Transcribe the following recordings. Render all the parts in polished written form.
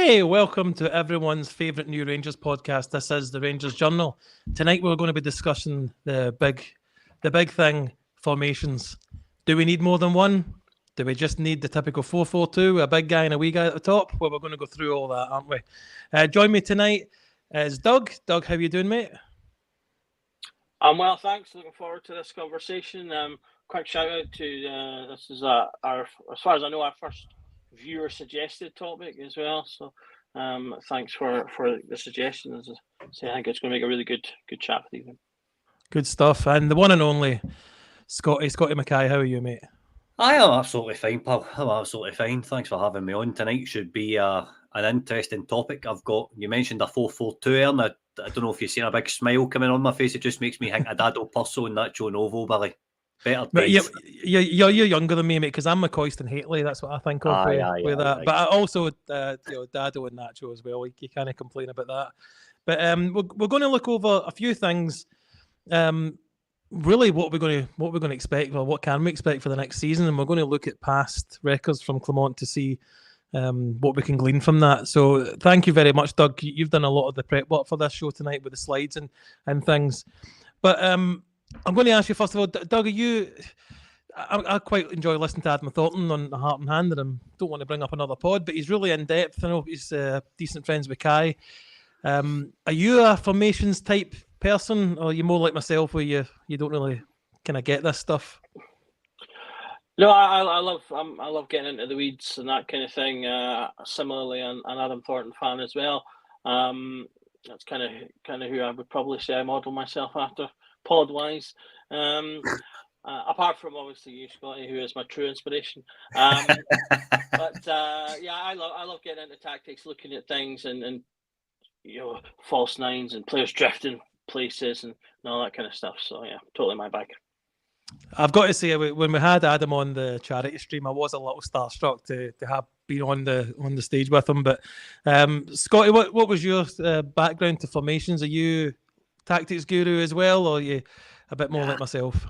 Hey, welcome to everyone's favourite new Rangers podcast. This is the Rangers Journal. Tonight we're going to be discussing the big thing, formations. Do we need more than one? Do we just need the typical 4-4-2, a big guy and a wee guy at the top? Well, we're going to go through all that, aren't we? Join me tonight is Doug. Doug, how you doing, mate? I'm well, thanks. Looking forward to this conversation. Quick shout out to this is our, as far as I know, our first viewer suggested topic as well. So thanks for the suggestions. I think it's going to make a really good chat with you. Good stuff. And the one and only Scotty Mackay, how are you, mate? I am absolutely fine, pal. I'm absolutely fine. Thanks for having me on. Tonight should be an interesting topic. You mentioned a 4-4-2, and I don't know if you've seen a big smile coming on my face. It just makes me think of Dado Purso and Nacho Novo, Billy. Better days. You're younger than me, mate, because I'm McCoist and Hateley. That's what I think of with that. But I also, Dado and Nacho as well. You can't complain about that. But we're going to look over a few things. Really, what we're going to expect, or what can we expect for the next season, and we're going to look at past records from Clement to see what we can glean from that. So, thank you very much, Doug. You've done a lot of the prep work for this show tonight with the slides and things. But I'm going to ask you first of all, Doug, I quite enjoy listening to Adam Thornton on The Heart and Hand, and I don't want to bring up another pod, but he's really in depth. I know he's decent friends with Kai. Are you a formations type person, or are you more like myself where you don't really kind of get this stuff? No, I love getting into the weeds and that kind of thing. Similarly, an Adam Thornton fan as well. That's kind of who I would probably say I model myself after, pod wise. Apart from obviously you, Scotty, who is my true inspiration. But I love getting into tactics, looking at things, and false nines and players drifting places and all that kind of stuff. So yeah, totally my bag. I've got to say, when we had Adam on the charity stream, I was a little starstruck to have been on the stage with him. But Scotty, what was your background to formations? Are you tactics guru as well, or are you a bit more like myself?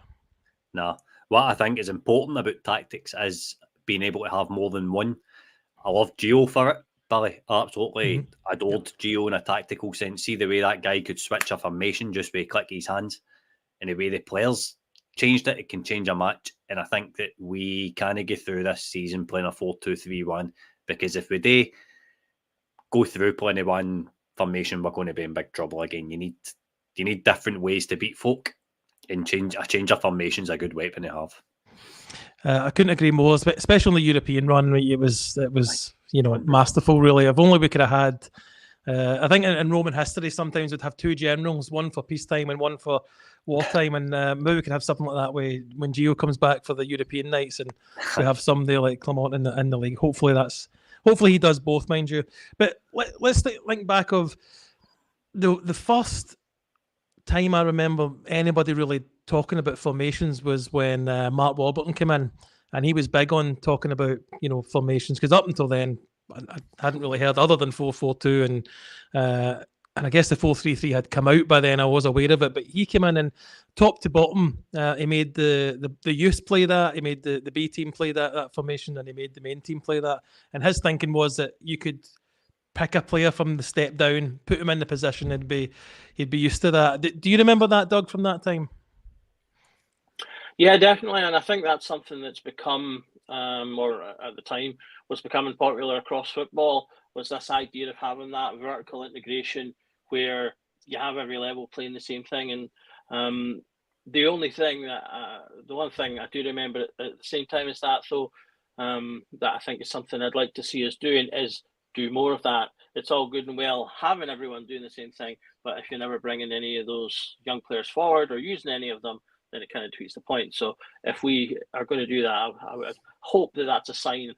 No. What I think is important about tactics is being able to have more than one. I love Gio for it, Billy. Absolutely adored Gio in a tactical sense. See the way that guy could switch a formation just by click his hands, and the way the players changed it can change a match. And I think that we kind of get through this season playing a 4-2-3-1, because if we do go through playing one formation, we're going to be in big trouble again. You need different ways to beat folk, and change of formation is a good weapon to have. I couldn't agree more, especially on the European run. It was masterful, really. If only we could have had. I think in Roman history, sometimes we'd have two generals, one for peacetime and one for wartime, and maybe we could have something like that when Gio comes back for the European nights, and we have somebody like Clement in the league. Hopefully he does both, mind you. But let's think back of the first time I remember anybody really talking about formations was when Mark Warburton came in, and he was big on talking about formations, because up until then I hadn't really heard other than 4-4-2 and I guess the 4-3-3 had come out by then. I was aware of it, but he came in and top to bottom he made the youth play that, he made the B team play that formation, and he made the main team play that. And his thinking was that you could pick a player from the step down, put him in the position, and he'd be used to that. Do you remember that, Doug, from that time? Yeah, definitely. And I think that's something that's become, or at the time was becoming popular across football, was this idea of having that vertical integration where you have every level playing the same thing. And the one thing I do remember at the same time as that, though, that I think is something I'd like to see us doing, is do more of that. It's all good and well having everyone doing the same thing, but if you're never bringing any of those young players forward or using any of them, then it kind of tweaks the point. So if we are going to do that, I would hope that that's a sign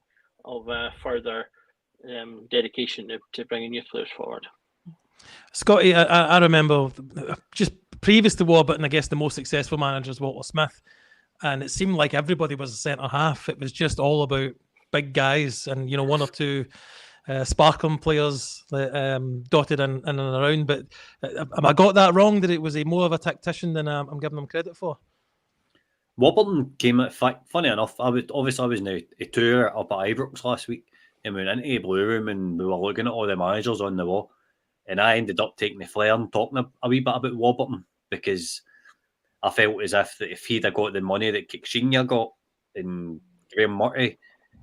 of further dedication to bringing youth players forward. Scotty, I remember just previous to Warburton, I guess the most successful manager was Walter Smith, and it seemed like everybody was a centre half. It was just all about big guys, and one or two sparkling players dotted in and around. But have I got that wrong? That it was more of a tactician than I'm giving him credit for? Warburton came at, funny enough, I was in a tour up at Ibrox last week, and we went into the blue room and we were looking at all the managers on the wall, and I ended up taking the flare and talking a wee bit about Warburton, because I felt as if that if he'd have got the money that Senior got and Graham Murray,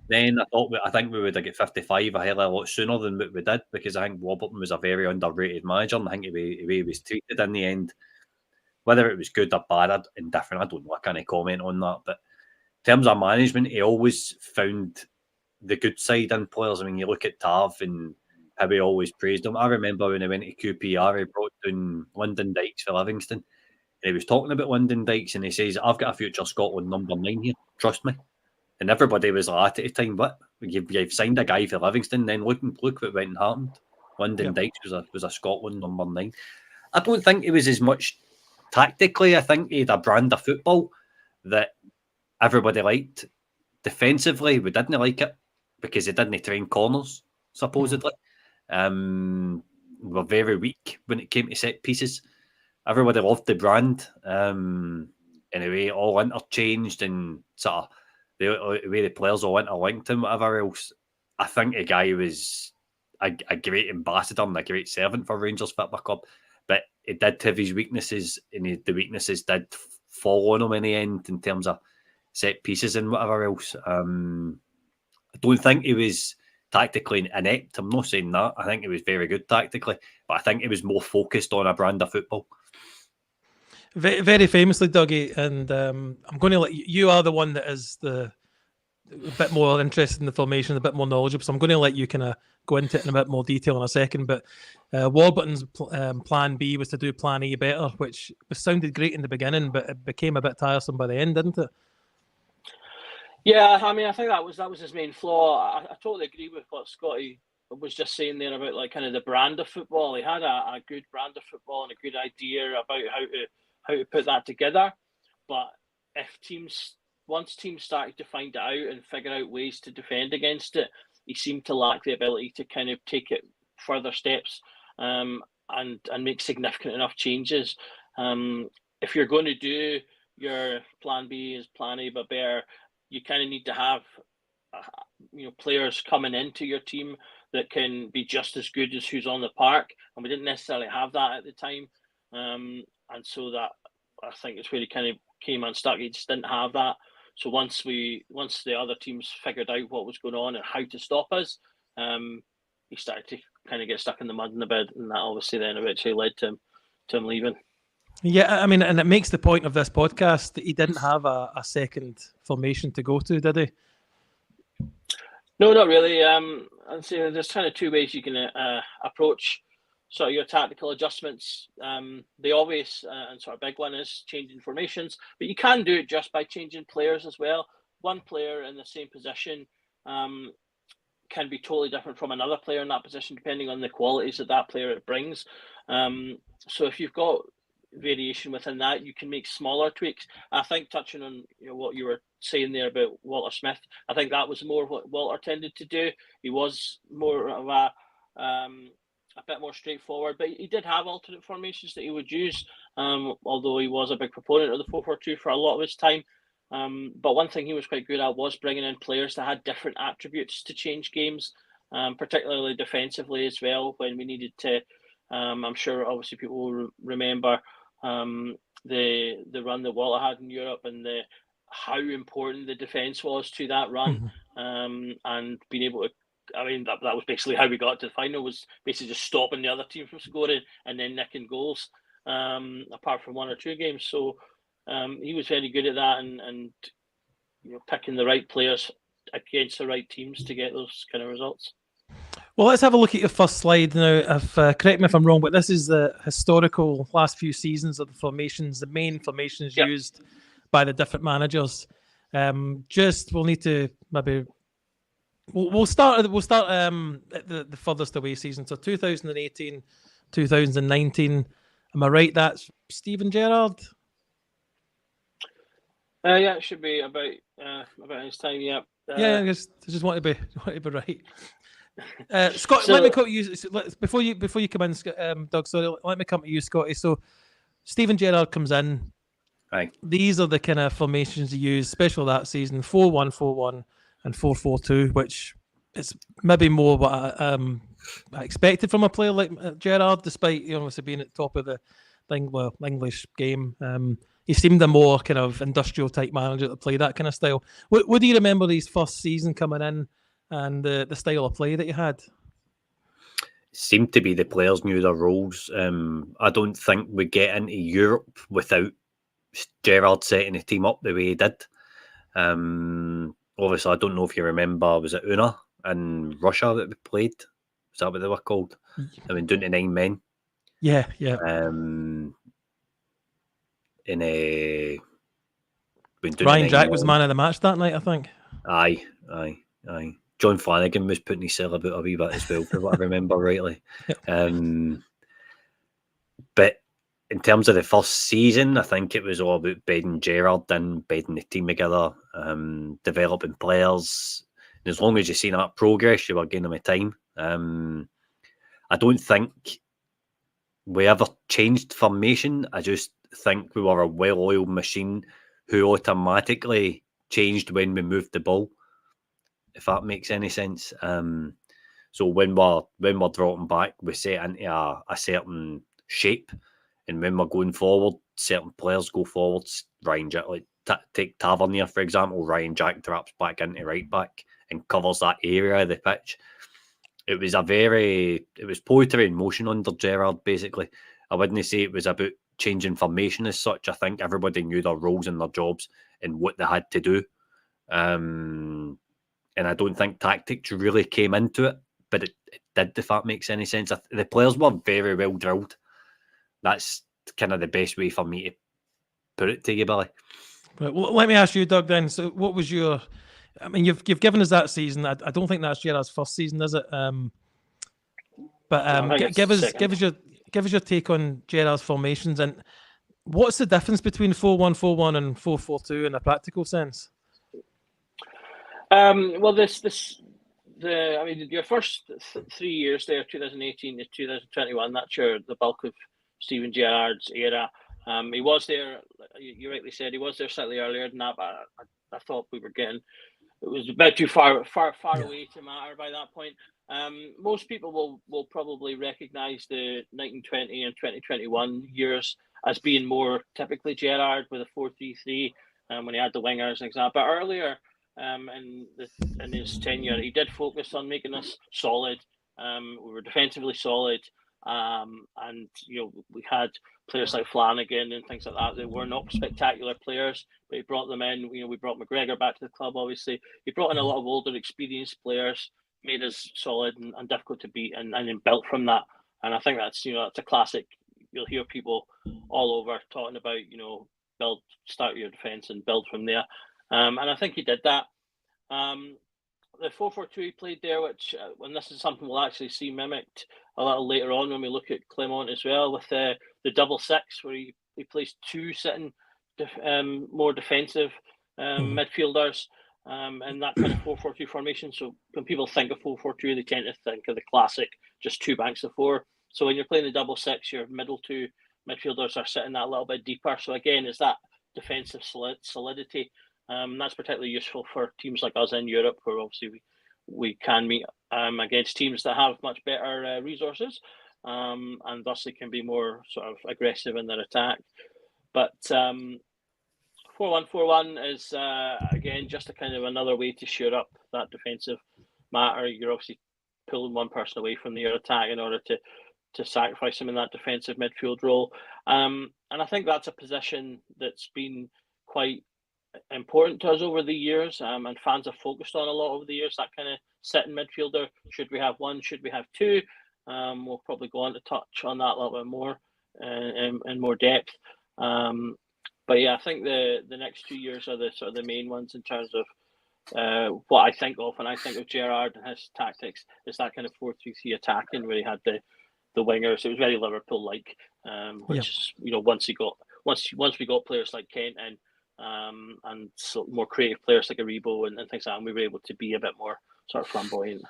then I think we would have got 55 a hell of a lot sooner than what we did, because I think Warburton was a very underrated manager, and I think the way he was treated in the end, whether it was good or bad, indifferent, I don't know, I can't comment on that. But in terms of management, he always found the good side in players. I mean, you look at Tav and how he always praised him. I remember when he went to QPR, he brought down Lyndon Dykes for Livingston. And he was talking about Lyndon Dykes, and he says, "I've got a future Scotland number 9 here, trust me." And everybody was like at the time, "What? You've signed a guy for Livingston, then look what went and happened." Lyndon Dykes was a Scotland number 9. I don't think he was as much tactically. I think he had a brand of football that everybody liked. Defensively, we didn't like it because he didn't train corners, supposedly. We were very weak when it came to set pieces. Everybody loved the brand. Anyway, all interchanged and sort of the way the players all interlinked and whatever else. I think the guy was a great ambassador and a great servant for Rangers Football Club, but he did have his weaknesses, and the weaknesses did fall on him in the end in terms of set pieces and whatever else. I don't think he was tactically inept. I'm not saying that. I think he was very good tactically, but I think he was more focused on a brand of football. Very, very famously, Dougie, and I'm going to let you are the one that is a bit more interested in the formation, a bit more knowledgeable, so I'm going to let you kind of go into it in a bit more detail in a second. But Warburton's plan B was to do plan A better, which sounded great in the beginning, but it became a bit tiresome by the end, didn't it? Yeah, I mean, I think that was his main flaw. I totally agree with what Scotty was just saying there about like kind of the brand of football. He had a good brand of football and a good idea about how to put that together. But once teams started to find it out and figure out ways to defend against it, he seemed to lack the ability to kind of take it further steps and make significant enough changes. If you're going to do your plan B as plan A but better, you kind of need to have players coming into your team that can be just as good as who's on the park, and we didn't necessarily have that at the time. And so that, I think, it's where he kind of came unstuck. He just didn't have that. So once the other teams figured out what was going on and how to stop us, he started to kind of get stuck in the mud in the bed, and that obviously then eventually led to him leaving. Yeah, I mean, and it makes the point of this podcast that he didn't have a second formation to go to, did he? No, not really. I'd say there's kind of two ways you can approach sort of your tactical adjustments. The obvious and sort of big one is changing formations, but you can do it just by changing players as well. One player in the same position can be totally different from another player in that position, depending on the qualities that player brings. So if you've got variation within that, you can make smaller tweaks. I think, touching on what you were saying there about Walter Smith, I think that was more what Walter tended to do. He was more of a bit more straightforward, but he did have alternate formations that he would use, although he was a big proponent of the 4-4-2 for a lot of his time. But one thing he was quite good at was bringing in players that had different attributes to change games, particularly defensively as well, when we needed to. I'm sure obviously people will remember the run that Walter had in Europe and how important the defence was to that run, and being able to. I mean, that was basically how we got to the final, was basically just stopping the other team from scoring and then nicking goals, apart from one or two games. So he was very good at that, and picking the right players against the right teams to get those kind of results. Well, let's have a look at your first slide now. Correct me if I'm wrong, but this is the historical last few seasons of the formations, the main formations used by the different managers. We'll need to maybe we'll start at the furthest away season. So 2018, 2019. Am I right? That's Steven Gerrard. Yeah, it should be about his time. Yeah. I just want to be right. Scott, let me come to you before you come in, Doug. Sorry, let me come to you, Scotty. So, Steven Gerrard comes in. Right. These are the kind of formations he used, especially that season: 4-1-4-1 and 4-4-2, which it's maybe more what I expected from a player like Gerrard, despite obviously being at the top of the English game. He seemed a more kind of industrial type manager to play that kind of style. What do you remember his first season coming in and the style of play that he had? Seemed to be the players knew their roles. I don't think we get into Europe without Gerrard setting the team up the way he did. Obviously, I don't know if you remember, was it Una in Russia that we played? Was that what they were called? I mean, down to 9 men. Yeah. Ryan Jack was man of the match that night, I think. Aye. John Flanagan was putting his cell about a wee bit as well, for what I remember rightly. But in terms of the first season, I think it was all about bedding Gerrard in, bedding the team together, developing players. And as long as you see that progress, you were gaining them time. I don't think we ever changed formation. I just think we were a well-oiled machine who automatically changed when we moved the ball, if that makes any sense. So when we're dropping back, we set into a certain shape, and when we're going forward, certain players go forwards. Ryan Jack, take Tavernier for example. Ryan Jack drops back into right back and covers that area of the pitch. It was poetry in motion under Gerrard, basically. I wouldn't say it was about changing formation as such. I think everybody knew their roles and their jobs and what they had to do. And I don't think tactics really came into it, but it did, if that makes any sense. The players were very well drilled. That's kind of the best way for me to put it to you, Billy. Right, well, let me ask you, Doug, then. So what was your... I mean, you've given us that season. I don't think that's Gerrard's first season, is it? Give us your take on Gerrard's formations, and what's the difference between 4-1-4-1 and 4-4-2 in a practical sense? Well, your first 3 years there, 2018 to 2021, that's the bulk of Steven Gerrard's era. He was there, you rightly said, he was there slightly earlier than that, but I thought it was a bit too far away to matter by that point. Most people will probably recognise the 1920 and 2021 years as being more typically Gerrard with a 4-3-3 when he had the wingers and example. But earlier in his tenure, he did focus on making us solid. We were defensively solid, and we had players like Flanagan and things like that. They were not spectacular players, but he brought them in. We brought McGregor back to the club, obviously. He brought in a lot of older, experienced players, made us solid and difficult to beat, and then built from that. And I think that's that's a classic. You'll hear people all over talking about start your defence and build from there. And I think he did that. The 4-4-2 he played there, which and this is something we'll actually see mimicked a little later on when we look at Clement as well, with the double six, where he plays two sitting more defensive midfielders, and that kind of 4-4-2 formation. So when people think of 4-4-2, they tend to think of the classic, just two banks of four. So when you're playing the double six, your middle two midfielders are sitting that little bit deeper. So again, it's that defensive solidity. That's particularly useful for teams like us in Europe, where obviously we can meet against teams that have much better resources, and thus they can be more sort of aggressive in their attack. But 4-1-4-1 is again just a kind of another way to shore up that defensive matter. You're obviously pulling one person away from your attack in order to sacrifice them in that defensive midfield role. And I think that's a position that's been quite important to us over the years, and fans have focused on a lot over the years, that kind of sitting midfielder. Should we have one? Should we have two? We'll probably go on to touch on that a little bit more in more depth. But yeah, I think the next 2 years are the sort of the main ones in terms of what I think of when I think of Gerrard and his tactics. Is that kind of 4-3-3 attacking where he had the wingers. It was very Liverpool-like, which once we got players like Kent in, and so more creative players like Aribo and things like that, and we were able to be a bit more sort of flamboyant.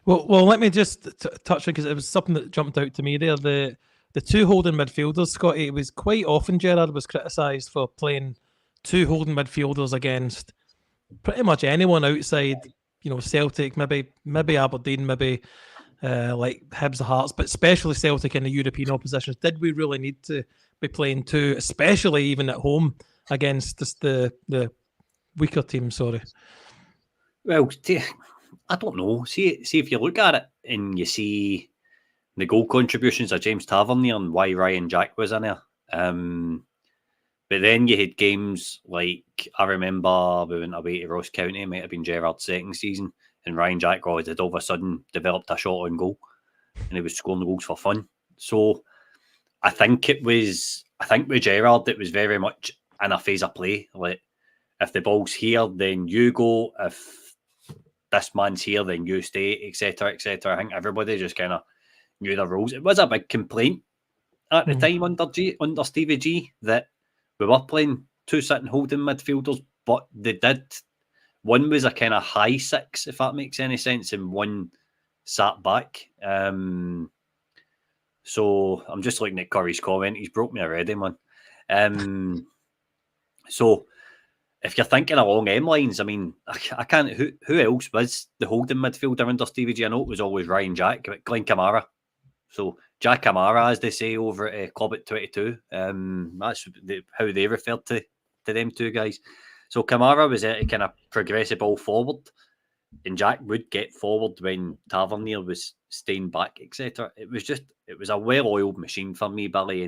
Well, let me just touch on, because it was something that jumped out to me there. The two holding midfielders, Scotty, it was quite often Gerrard was criticised for playing two holding midfielders against pretty much anyone outside, Celtic, maybe Aberdeen, maybe like Hibs or Hearts, but especially Celtic in the European oppositions. Did we really need to be playing two, especially even at home against the weaker team? Sorry. Well, I don't know. See if you look at it and you see the goal contributions of James Tavernier and why Ryan Jack was in there. But then you had games like, I remember we went away to Ross County, it might have been Gerrard's second season, and Ryan Jack had all of a sudden developed a shot on goal and he was scoring goals for fun. So I think with Gerrard, it was very much in a phase of play. Like, if the ball's here, then you go. If this man's here, then you stay, etc., etc. I think everybody just kind of knew their roles. It was a big complaint at the time under Stevie G that we were playing two sitting holding midfielders, but they did. One was a kind of high six, if that makes any sense, and one sat back. So I'm just looking at Curry's comment. He's broke me already, man. So if you're thinking along M lines, I mean, I can't. Who else was the holding midfielder under Stevie G? I know it was always Ryan Jack, but Glenn Kamara. So Jack Kamara, as they say over at Club at 22, that's how they referred to them two guys. So Kamara was a kind of progressive ball forward, and Jack would get forward when Tavernier was staying back, etc. It was a well-oiled machine for me, Billy,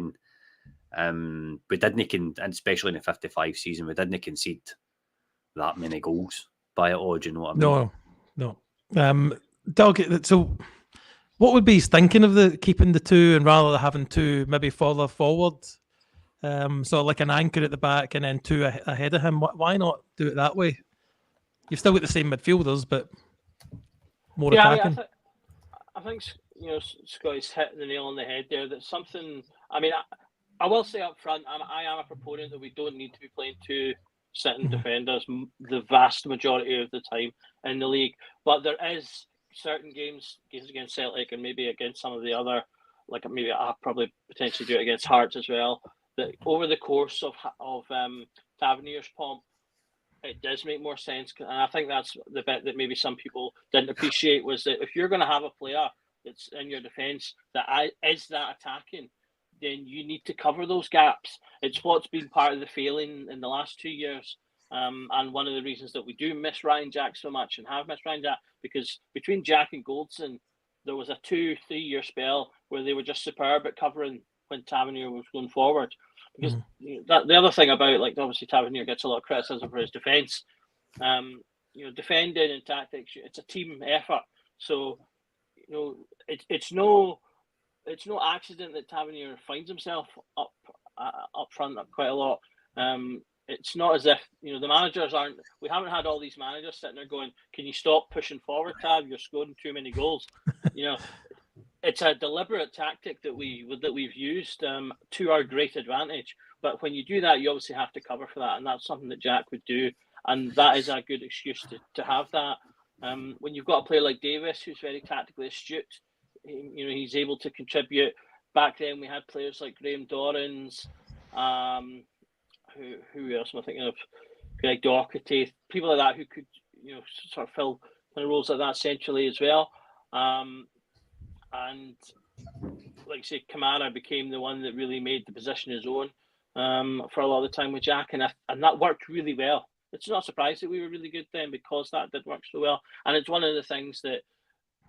and we didn't, and especially in the 55 season, we didn't concede that many goals by it all. Do you know what I mean? No. Doug, so what would be his thinking of keeping the two and rather than having two maybe further forward? So like an anchor at the back and then two ahead of him. Why not do it that way? You've still got the same midfielders, but more attacking. I think Scotty's hitting the nail on the head there. That's something. I mean, I will say up front, I am a proponent that we don't need to be playing two sitting defenders the vast majority of the time in the league. But there is certain games against Celtic and maybe against some of the other, like maybe I'll probably potentially do it against Hearts as well, that over the course of Tavernier's pomp, it does make more sense. And I think that's the bit that maybe some people didn't appreciate, was that if you're going to have a player that's in your defence that is that attacking, then you need to cover those gaps. It's what's been part of the failing in the last 2 years. And one of the reasons that we do miss Ryan Jack so much and have missed Ryan Jack, because between Jack and Goldson, there was a 2-3 year spell where they were just superb at covering when Tavernier was going forward. Because the other thing about, like, obviously Tavernier gets a lot of criticism for his defence. Defending and tactics, it's a team effort. So, it's no accident that Tavernier finds himself up front quite a lot. It's not as if the managers aren't. We haven't had all these managers sitting there going, "Can you stop pushing forward, Tav? You're scoring too many goals." It's a deliberate tactic that we've used to our great advantage. But when you do that, you obviously have to cover for that, and that's something that Jack would do, and that is a good excuse to have that. When you've got a player like Davis, who's very tactically astute, he's able to contribute. Back then, we had players like Graham Dorrans. Who else am I thinking of? Greg Doherty, people like that who could, sort of fill kind of roles like that centrally as well. And like I say, Kamara became the one that really made the position his own for a lot of the time with Jack, and that worked really well. It's not surprised that we were really good then, because that did work so well. And it's one of the things that,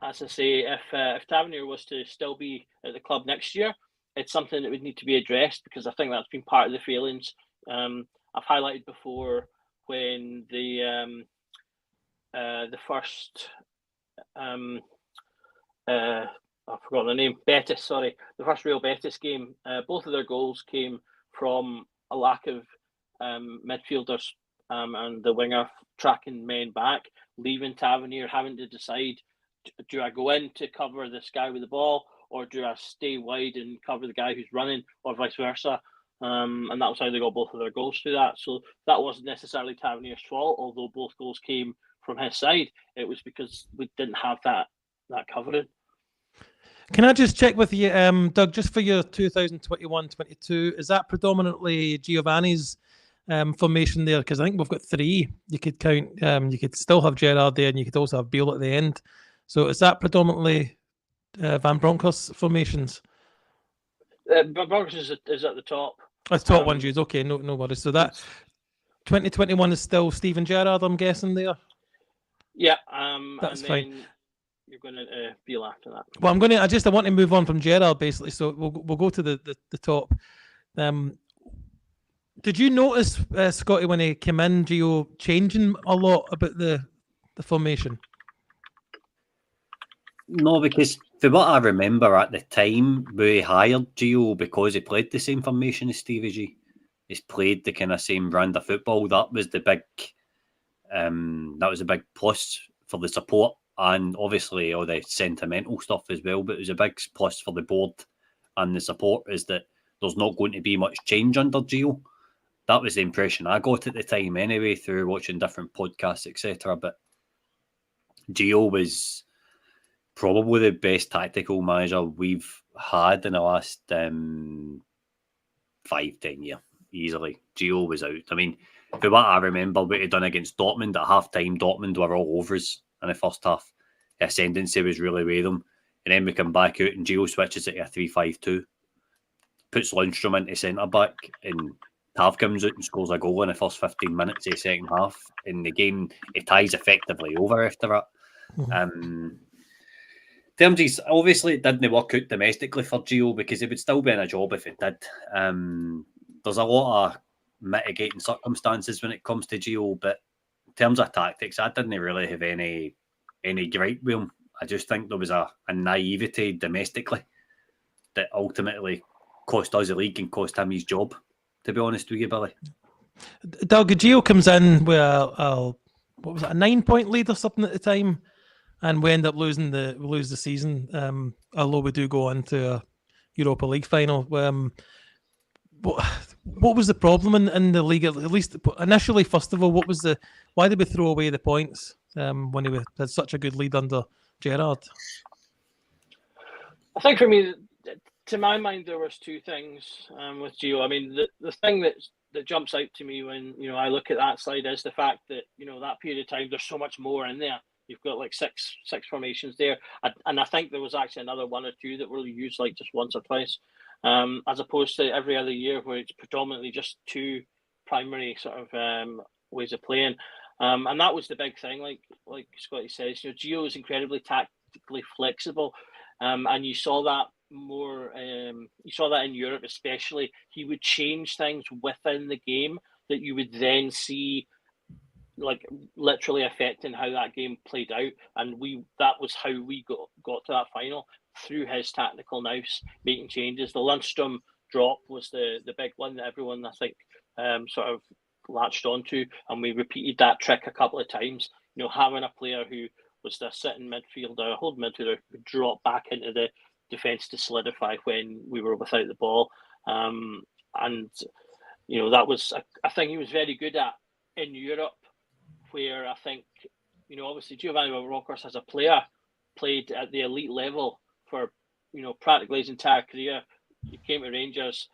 as I say, if Tavernier was to still be at the club next year, it's something that would need to be addressed, because I think that's been part of the failings. I've highlighted before when the first I've forgotten the name, Betis, sorry, the first Real Betis game, both of their goals came from a lack of midfielders and the winger tracking men back, leaving Tavernier having to decide, do I go in to cover this guy with the ball, or do I stay wide and cover the guy who's running, or vice versa? And that was how they got both of their goals through that. So that wasn't necessarily Tavernier's fault, although both goals came from his side. It was because we didn't have that covering. Can I just check with you, Doug, just for your 2021-22, is that predominantly Giovanni's formation there, because I think we've got three. You could count. You could still have Gerrard there, and you could also have Beale at the end. So is that predominantly Van Bronckhorst formations? Bronckhorst is at the top. That's top one, Jude. Okay, no worries. So that 2021 is still Steven Gerrard, I'm guessing there. Yeah, that's and fine. Then you're going to Beale after that. Well, I want to move on from Gerrard basically. So we'll go to the top. Did you notice, Scotty, when he came in, Gio changing a lot about the formation? No, because for what I remember at the time, we hired Gio because he played the same formation as Stevie G. He's played the kind of same brand of football. That was the big, plus for the support, and obviously all the sentimental stuff as well. But it was a big plus for the board and the support is that there's not going to be much change under Gio. That was the impression I got at the time anyway, through watching different podcasts, etc. But Gio was probably the best tactical manager we've had in the last 5-10 years, easily. Gio was out. I mean, for what I remember, what he'd done against Dortmund at half-time, Dortmund were all over us in the first half. The ascendancy was really with them. And then we come back out and Gio switches it to a 3-5-2, puts Lundstrom into centre-back, and Tav comes out and scores a goal in the first 15 minutes of the second half. In the game, it ties effectively over after that. Mm-hmm. Terms, obviously, it didn't work out domestically for Gio because he would still be in a job if it did. There's a lot of mitigating circumstances when it comes to Gio, but in terms of tactics, I didn't really have any gripe with him. I just think there was a naivety domestically that ultimately cost us the league and cost him his job, to be honest with you, Billy. Doug, Gio comes in with a 9-point lead or something at the time, and we end up lose the season. Although we do go into a Europa League final. What was the problem in the league? At least initially, first of all, why did we throw away the points when he had such a good lead under Gerrard? I think for me, to my mind, there was two things with Gio. I mean, the thing that jumps out to me when I look at that side is the fact that that period of time there's so much more in there. You've got like six formations there, and I think there was actually another one or two that were used like just once or twice, as opposed to every other year where it's predominantly just two primary sort of ways of playing, and that was the big thing. Like Scotty says, Gio is incredibly tactically flexible, and you saw that more. You saw that in Europe, especially. He would change things within the game that you would then see, like literally affecting how that game played out, and that was how we got to that final, through his tactical nous, making changes. The Lundstrom drop was the big one that everyone, I think, sort of latched onto, and we repeated that trick a couple of times. Having a player who was the sitting midfielder, holding midfielder, who drop back into the defence to solidify when we were without the ball, and that was a thing he was very good at in Europe, where I think, obviously Giovanni Rockers as a player played at the elite level for, practically his entire career. He came to Rangers,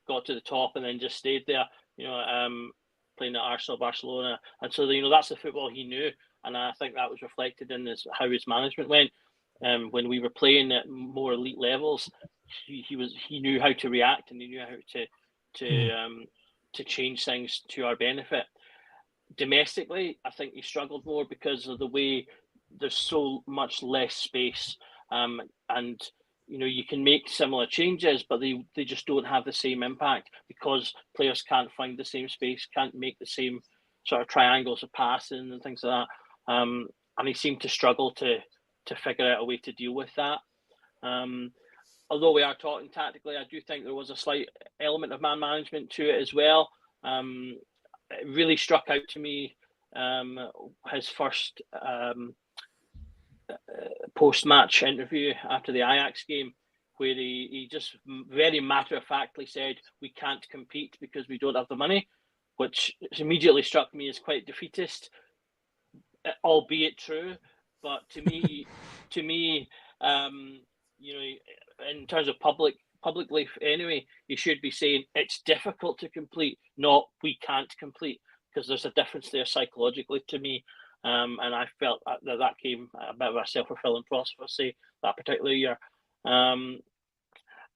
got to the top, and then just stayed there, playing at Arsenal, Barcelona. And so, that's the football he knew. And I think that was reflected in how his management went. When we were playing at more elite levels, he knew how to react, and he knew how to change things to our benefit. Domestically, I think he struggled more because of the way there's so much less space, and you can make similar changes, but they just don't have the same impact because players can't find the same space, can't make the same sort of triangles of passing and things like that. And he seemed to struggle to figure out a way to deal with that. Although we are talking tactically, I do think there was a slight element of man management to it as well. It really struck out to me his first post-match interview after the Ajax game, where he just very matter-of-factly said, we can't compete because we don't have the money, which immediately struck me as quite defeatist, albeit true. But to me, in terms of public publicly anyway, he should be saying it's difficult to complete, not we can't complete, because there's a difference there psychologically to me. And I felt that came a bit of a self-fulfilling prophecy that particular year.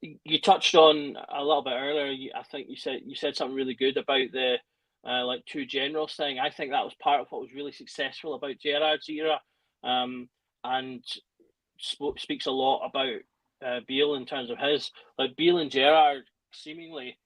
You touched on a little bit earlier. I think you said something really good about the like two generals thing. I think that was part of what was really successful about Gerrard's era, and speaks a lot about Beale in terms of his. Like Beale and Gerrard seemingly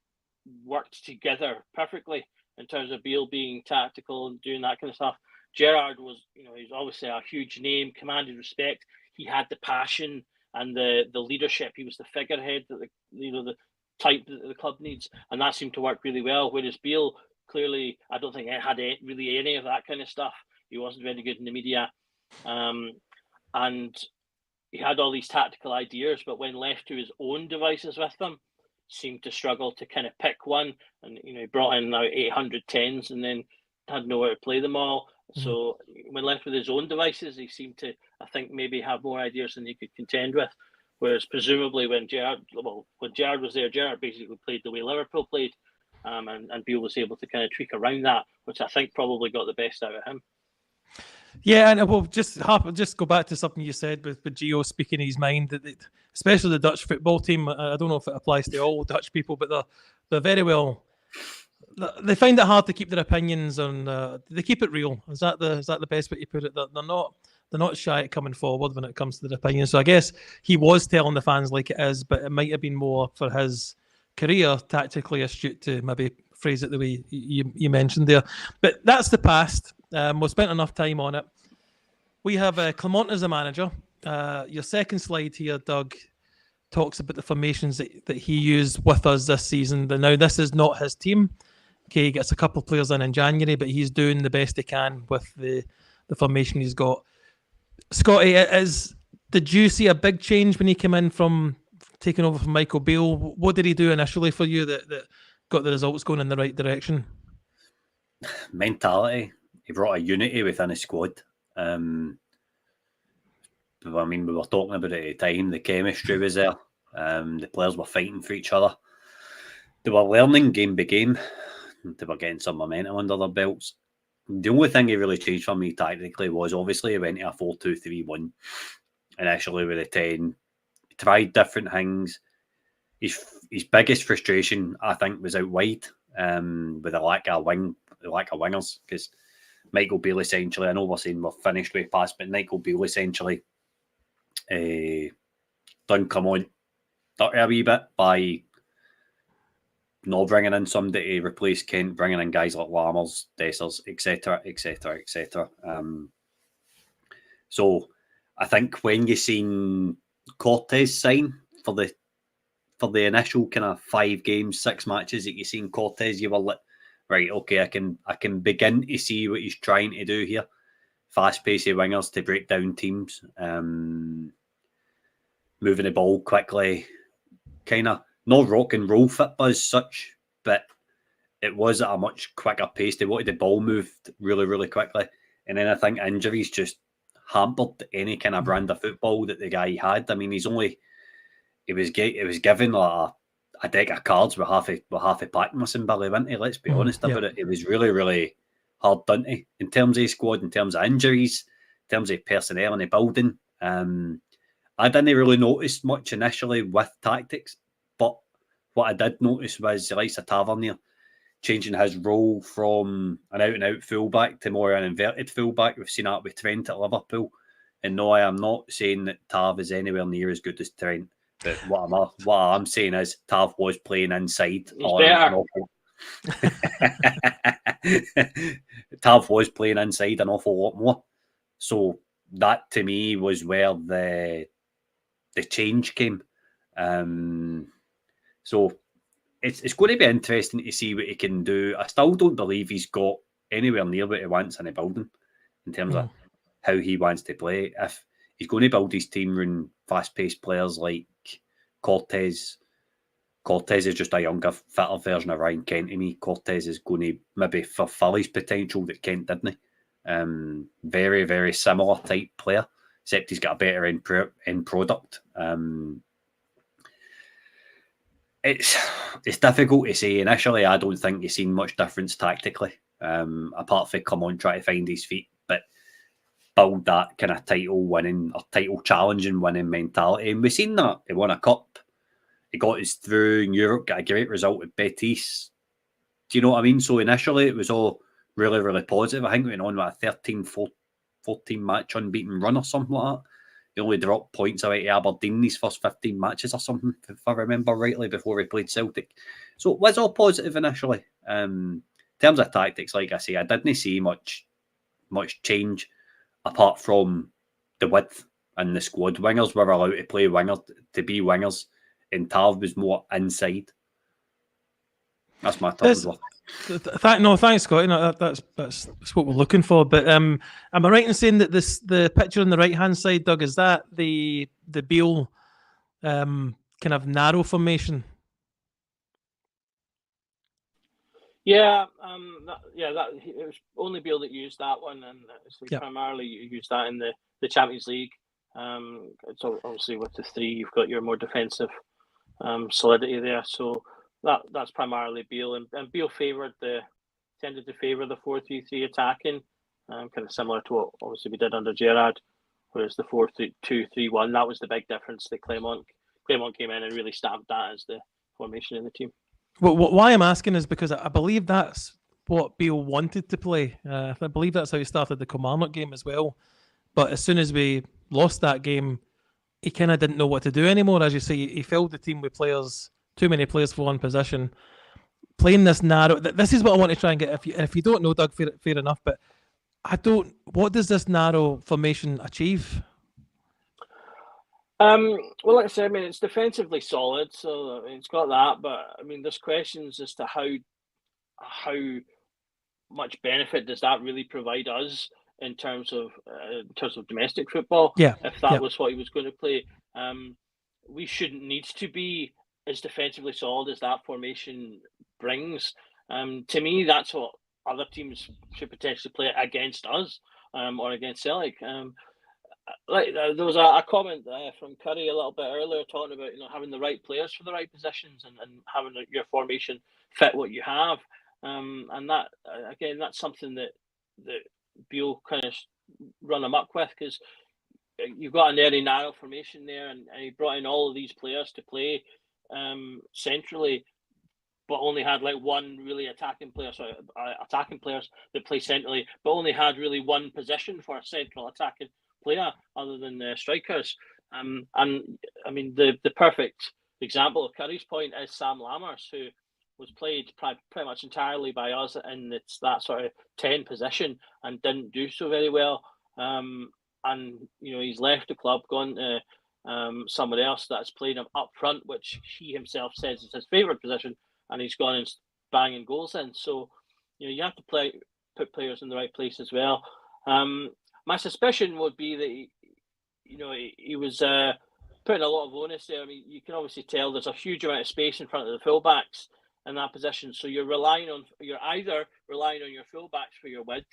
worked together perfectly in terms of Beale being tactical and doing that kind of stuff. Gerrard was, he's obviously a huge name, commanded respect. He had the passion and the leadership. He was the figurehead that the type that the club needs, and that seemed to work really well. Whereas Beale, clearly, I don't think it had really any of that kind of stuff. He wasn't very good in the media, and he had all these tactical ideas, but when left to his own devices with them, seemed to struggle to kind of pick one. And he brought in now 810s and then had nowhere to play them all. So when left with his own devices, he seemed to, I think, maybe have more ideas than he could contend with. Whereas presumably when Gerrard was there, Gerrard basically played the way Liverpool played, and Beale was able to kind of tweak around that, which I think probably got the best out of him. Yeah, and we'll just go back to something you said with Gio speaking his mind, that especially the Dutch football team. I don't know if it applies to all Dutch people, but they're very well. They find it hard to keep their opinions on. They keep it real. Is that the best way to put it? They're not shy at coming forward when it comes to their opinions. So I guess he was telling the fans like it is, but it might have been more for his career, tactically astute to maybe phrase it the way you mentioned there. But that's the past. We've spent enough time on it. We have Clement as a manager. Your second slide here, Doug, talks about the formations that he used with us this season. But now this is not his team. Okay, he gets a couple of players in January, but he's doing the best he can with the formation he's got. Scotty, did you see a big change when he came in from taking over from Michael Beale? What did he do initially for you that got the results going in the right direction? Mentality. He brought a unity within his squad. I mean, we were talking about it at the time. The chemistry was there. The players were fighting for each other. They were learning game by game. They were getting some momentum under their belts. The only thing he really changed for me tactically was obviously he went to a 4-2-3-1 initially with a 10. He tried different things. His biggest frustration, I think, was out wide with the lack of wingers, because Michael Beale essentially, I know we're saying we're finished with pass, but Michael Beale essentially done come on dirty a wee bit by not bringing in somebody to replace Kent, bringing in guys like Lammers, Dessers, etc., etc., etc. So I think when you seen Cortez sign for the initial kind of 5 games, 6 matches that you seen Cortez, you were like, right, okay, I can begin to see what he's trying to do here. Fast-paced wingers to break down teams, moving the ball quickly, kind of not rock and roll football as such, but it was at a much quicker pace. They wanted the ball moved really, really quickly. And then I think injuries just hampered any kind of brand of football that the guy had. I mean, it was given like a deck of cards with half a pack missing, Billy, wasn't he? Let's be honest about it. It was really, really hard done to in terms of his squad, in terms of injuries, in terms of personnel in the building. I didn't really notice much initially with tactics, but what I did notice was the likes of Tavernier changing his role from an out-and-out fullback to more an inverted fullback. We've seen that with Trent at Liverpool. And no, I am not saying that Tav is anywhere near as good as Trent. But what I'm saying is Tav was playing inside. Tav was playing inside an awful lot more. So that to me was where the change came. So it's going to be interesting to see what he can do. I still don't believe he's got anywhere near what he wants in the building in terms of how he wants to play. If he's going to build his team around fast-paced players like Cortez is just a younger, fitter version of Ryan Kent to me. Cortez is going to maybe fulfill his potential that Kent didn't. Very, very similar type player, except he's got a better end product. It's difficult to say. Initially, I don't think you've seen much difference tactically, apart from Clement trying to find his feet, but build that kind of title winning or title challenging winning mentality. And we've seen that. He won a cup. He got us through in Europe, got a great result with Betis. Do you know what I mean? So initially it was all really, really positive. I think we went on with a 13-14 match unbeaten run or something like that. He only dropped points away to Aberdeen these first 15 matches or something, if I remember rightly, before he played Celtic. So it was all positive initially. In terms of tactics, like I say, I didn't see much change apart from the width in the squad. Wingers were allowed to play wingers, to be wingers, and Tav was more inside. That's my terms. No, thanks, Scott. No, that's what we're looking for. But am I right in saying that the picture on the right hand side, Doug, is that the Beale kind of narrow formation? Yeah, it was only Beale that used that one, and primarily you used that in the Champions League. It's obviously with the three, you've got your more defensive solidity there. So that's primarily Beale, and Beale tended to favour the 4-3-3 attacking, kind of similar to what obviously we did under Gerrard, whereas the 4-2-3-1, that was the big difference. That Clement came in and really stamped that as the formation in the team. Well, why I'm asking is because I believe that's what Beale wanted to play. I believe that's how he started the Kilmarnock game as well. But as soon as we lost that game, he kind of didn't know what to do anymore. As you say, he filled the team with players, too many players for one position. Playing this narrow, this is what I want to try and get. If you don't know, Doug, fair enough. But what does this narrow formation achieve? Well, like I said, I mean, it's defensively solid, so I mean, it's got that. But I mean, there's questions as to how much benefit does that really provide us in terms of domestic football. Yeah, if that was what he was going to play, we shouldn't need to be as defensively solid as that formation brings. To me, that's what other teams should potentially play against us, or against Celtic. There was a comment from Curry a little bit earlier talking about having the right players for the right positions and having your formation fit what you have, and that again, that's something that Beale kind of run amok with, because you've got a very narrow formation there, and he brought in all of these players to play centrally, but only had like one really attacking players that play centrally, but only had really one position for a central attacking player other than the strikers. And I mean, the perfect example of Curry's point is Sam Lammers, who was played pretty much entirely by us in that sort of 10 position and didn't do so very well. And he's left the club, gone to somewhere else that's played him up front, which he himself says is his favourite position, and he's gone and banging goals in. So you have to put players in the right place as well. My suspicion would be that he was putting a lot of onus there. I mean, you can obviously tell there's a huge amount of space in front of the fullbacks in that position. So you're either relying on your fullbacks for your width,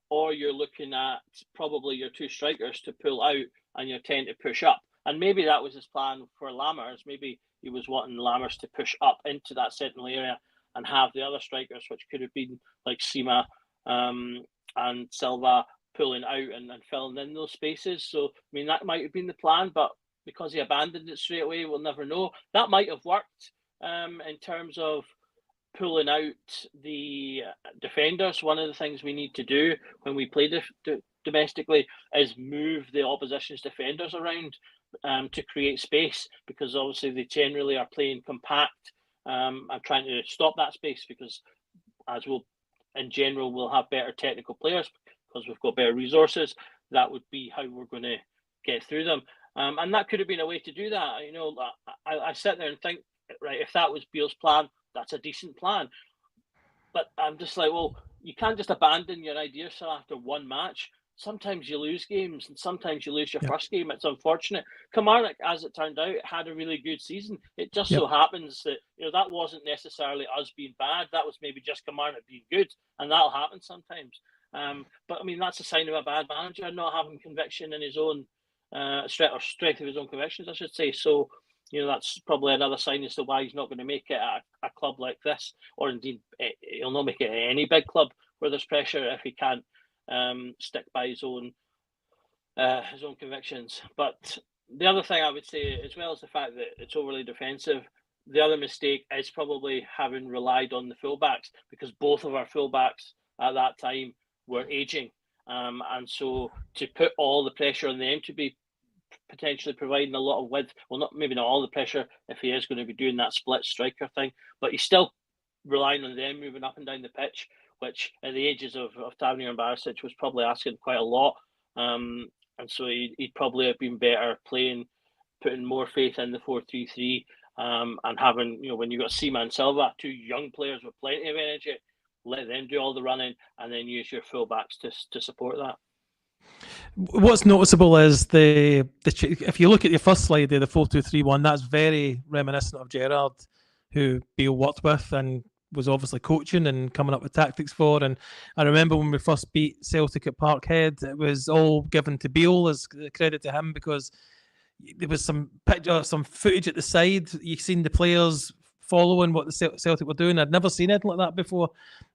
or you're looking at probably your two strikers to pull out and you're tend to push up. And maybe that was his plan for Lammers. Maybe he was wanting Lammers to push up into that sentinel area and have the other strikers, which could have been like Sima and Silva, pulling out and filling in those spaces. So, I mean, that might have been the plan, but because he abandoned it straight away, we'll never know. That might have worked in terms of pulling out the defenders. One of the things we need to do when we play domestically is move the opposition's defenders around to create space, because obviously they generally are playing compact and trying to stop that space, because as in general, we'll have better technical players because we've got better resources. That would be how we're going to get through them. And that could have been a way to do that. I sit there and think, right, if that was Beale's plan, that's a decent plan. But I'm just like, well, you can't just abandon your ideas after one match. Sometimes you lose games, and sometimes you lose your first game. It's unfortunate. Kilmarnock, as it turned out, had a really good season. It just so happens that that wasn't necessarily us being bad. That was maybe just Kilmarnock being good, and that'll happen sometimes. But I mean, that's a sign of a bad manager, not having conviction in his own strength of his own convictions, I should say. So, that's probably another sign as to why he's not going to make it at a club like this, or indeed he'll not make it at any big club where there's pressure if he can't stick by his own convictions. But the other thing I would say, as well as the fact that it's overly defensive, the other mistake is probably having relied on the fullbacks, because both of our fullbacks at that time were aging. And so to put all the pressure on them to be potentially providing a lot of width, well, maybe not all the pressure if he is going to be doing that split striker thing, but he's still relying on them moving up and down the pitch, which at the ages of Tavernier and Barisic was probably asking quite a lot. And so he'd probably have been better putting more faith in the 4-3-3, and having, when you've got Sima and Silva, two young players with plenty of energy, let them do all the running and then use your fullbacks to support that. What's noticeable is if you look at your first slide there, the 4-2-3-1, that's very reminiscent of Gerrard, who Beale worked with and was obviously coaching and coming up with tactics for. And I remember when we first beat Celtic at Parkhead, it was all given to Beale as credit to him, because there was some footage at the side. You've seen the players following what the Celtic were doing. I'd never seen anything like that before.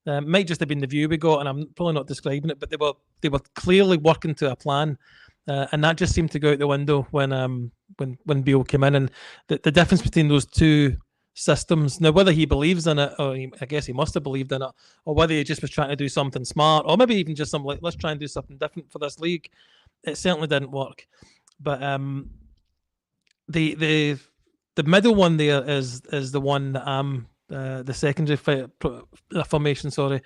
Might just have been the view we got, and I'm probably not describing it, but they were clearly working to a plan, and that just seemed to go out the window when Beale came in. And the difference between those two systems, now whether he believes in it, or I guess he must have believed in it, or whether he just was trying to do something smart, or maybe even just something like, let's try and do something different for this league, it certainly didn't work. But the middle one there is the one that the secondary formation. Sorry,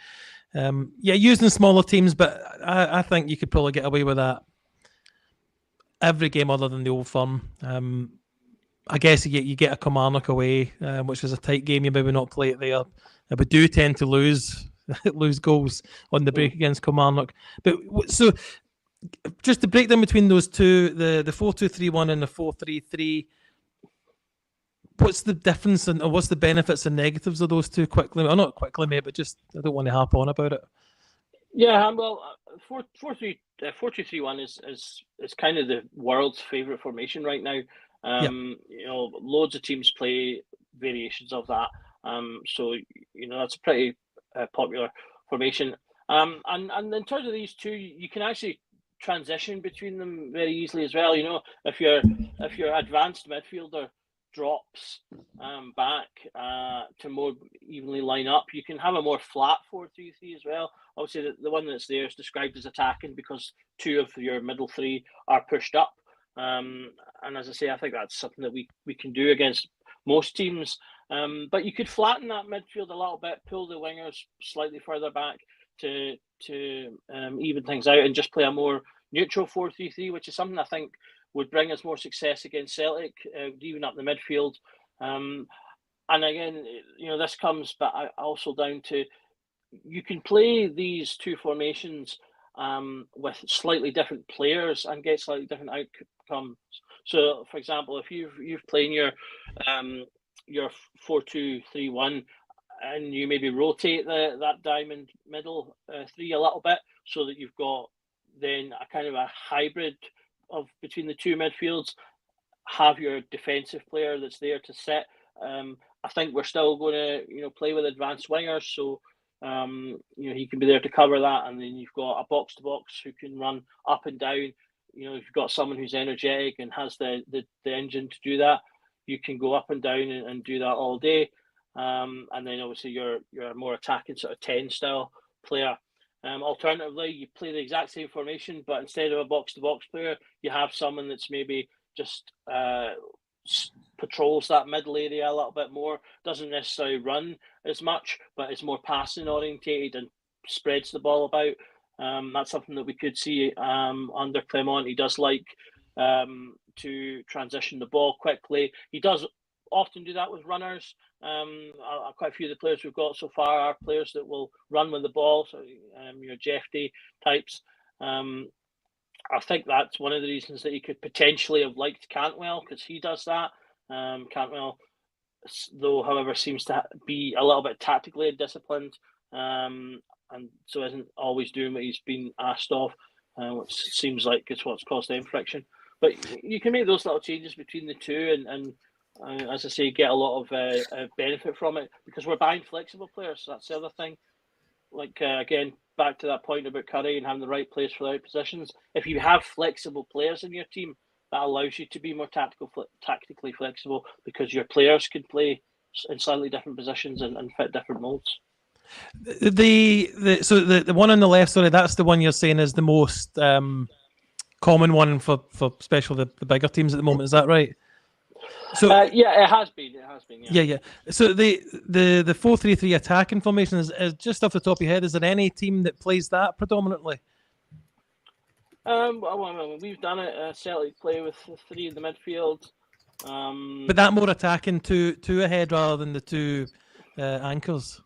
using smaller teams, but I think you could probably get away with that every game other than the Old Firm. I guess you get a Kilmarnock away, which is a tight game. You maybe not play it there. We do tend to lose goals on the break against Kilmarnock. But so just to break down between those two, the 4-2-3-1 and the 4-3-3. What's the difference, or what's the benefits and negatives of those two quickly? Or not quickly, mate, but just I don't want to harp on about it. Yeah, well, 4-2-3-1 is kind of the world's favourite formation right now. Loads of teams play variations of that. So that's a pretty popular formation. And in terms of these two, you can actually transition between them very easily as well. If your advanced midfielder drops back to more evenly line up, you can have a more flat 4-3-3 as well. Obviously, the one that's there is described as attacking because two of your middle three are pushed up. And as I say, I think that's something that we can do against most teams. But you could flatten that midfield a little bit, pull the wingers slightly further back to even things out, and just play a more neutral 4-3-3, which is something I think would bring us more success against Celtic, even up the midfield. And again, this comes but also down to, you can play these two formations with slightly different players and get slightly different outcomes. So, for example, if you've playing your 4-2-3-1, and you maybe rotate that diamond middle three a little bit, so that you've got then a kind of a hybrid of between the two midfields, have your defensive player that's there to sit. I think we're still going to play with advanced wingers, so he can be there to cover that, and then you've got a box to box who can run up and down. If you've got someone who's energetic and has the engine to do that, you can go up and down and do that all day. And then obviously you're a more attacking sort of 10 style player. Alternatively, you play the exact same formation, but instead of a box-to-box player, you have someone that's maybe just patrols that middle area a little bit more, doesn't necessarily run as much, but is more passing orientated and spreads the ball about. That's something that we could see under Clement. He does like to transition the ball quickly. He does often do that with runners. Quite a few of the players we've got so far are players that will run with the ball, so your Jeffy types. I think that's one of the reasons that he could potentially have liked Cantwell, because he does that. Cantwell, though, however, seems to be a little bit tactically disciplined, and so isn't always doing what he's been asked of, which seems like it's what's caused them friction. But you can make those little changes between the two, and as I say, get a lot of benefit from it because we're buying flexible players. That's the other thing. Like, again, back to that point about Curry and having the right players for the right positions. If you have flexible players in your team, that allows you to be more tactically flexible because your players can play in slightly different positions and fit different molds. So the one on the left, sorry, that's the one you're saying is the most common one for especially the bigger teams at the moment. Is that right? So yeah, it has been. Yeah. So the 4-3-3 attacking formation is just off the top of your head. Is there any team that plays that predominantly? Well, we've done it. Celtic play with 3 in the midfield. But that more attacking two ahead rather than the 2 anchors.